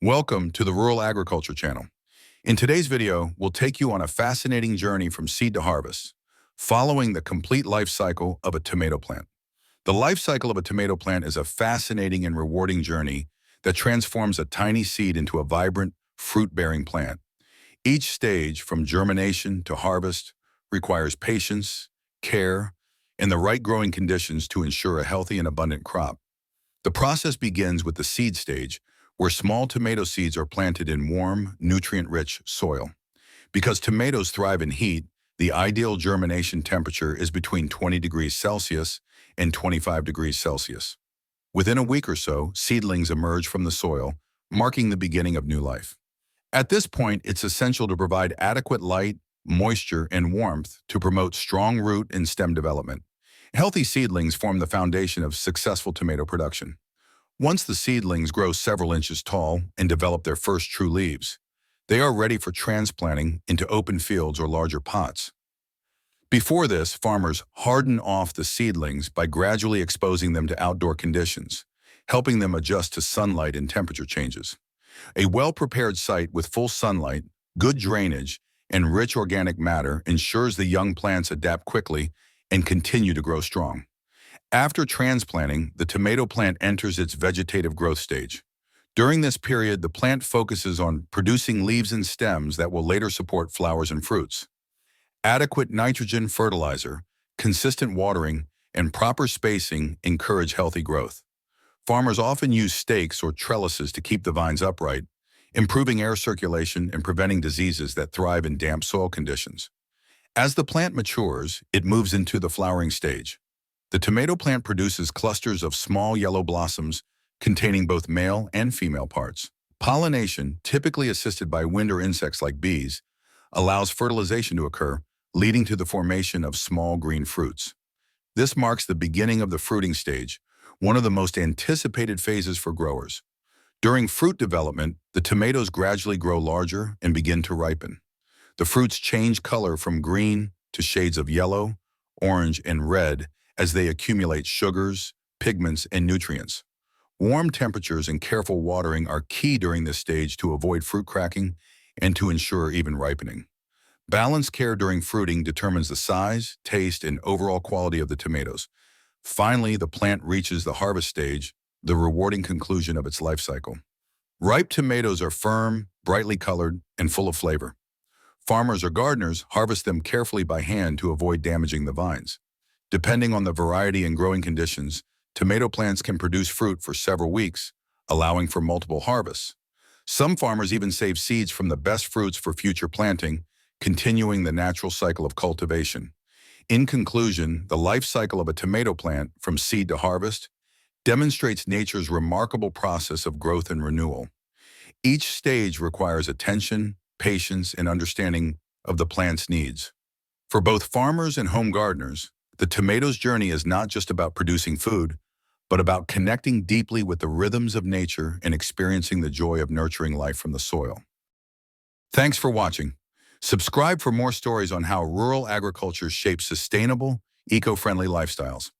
Welcome to the Rural Agriculture Channel. In today's video, we'll take you on a fascinating journey from seed to harvest, following the complete life cycle of a tomato plant. The life cycle of a tomato plant is a fascinating and rewarding journey that transforms a tiny seed into a vibrant, fruit-bearing plant. Each stage, from germination to harvest, requires patience, care, and the right growing conditions to ensure a healthy and abundant crop. The process begins with the seed stage, where small tomato seeds are planted in warm, nutrient-rich soil. Because tomatoes thrive in heat, the ideal germination temperature is between 20 degrees Celsius and 25 degrees Celsius. Within a week or so, seedlings emerge from the soil, marking the beginning of new life. At this point, it's essential to provide adequate light, moisture, and warmth to promote strong root and stem development. Healthy seedlings form the foundation of successful tomato production. Once the seedlings grow several inches tall and develop their first true leaves, they are ready for transplanting into open fields or larger pots. Before this, farmers harden off the seedlings by gradually exposing them to outdoor conditions, helping them adjust to sunlight and temperature changes. A well-prepared site with full sunlight, good drainage, and rich organic matter ensures the young plants adapt quickly and continue to grow strong. After transplanting, the tomato plant enters its vegetative growth stage. During this period, the plant focuses on producing leaves and stems that will later support flowers and fruits. Adequate nitrogen fertilizer, consistent watering, and proper spacing encourage healthy growth. Farmers often use stakes or trellises to keep the vines upright, improving air circulation and preventing diseases that thrive in damp soil conditions. As the plant matures, it moves into the flowering stage. The tomato plant produces clusters of small yellow blossoms containing both male and female parts. Pollination, typically assisted by wind or insects like bees, allows fertilization to occur, leading to the formation of small green fruits. This marks the beginning of the fruiting stage, one of the most anticipated phases for growers. During fruit development, the tomatoes gradually grow larger and begin to ripen. The fruits change color from green to shades of yellow, orange, and red as they accumulate sugars, pigments, and nutrients. Warm temperatures and careful watering are key during this stage to avoid fruit cracking and to ensure even ripening. Balanced care during fruiting determines the size, taste, and overall quality of the tomatoes. Finally, the plant reaches the harvest stage, the rewarding conclusion of its life cycle. Ripe tomatoes are firm, brightly colored, and full of flavor. Farmers or gardeners harvest them carefully by hand to avoid damaging the vines. Depending on the variety and growing conditions, tomato plants can produce fruit for several weeks, allowing for multiple harvests. Some farmers even save seeds from the best fruits for future planting, continuing the natural cycle of cultivation. In conclusion, the life cycle of a tomato plant, from seed to harvest, demonstrates nature's remarkable process of growth and renewal. Each stage requires attention, patience, and understanding of the plant's needs. For both farmers and home gardeners, the tomato's journey is not just about producing food, but about connecting deeply with the rhythms of nature and experiencing the joy of nurturing life from the soil. Thanks for watching. Subscribe for more stories on how rural agriculture shapes sustainable, eco-friendly lifestyles.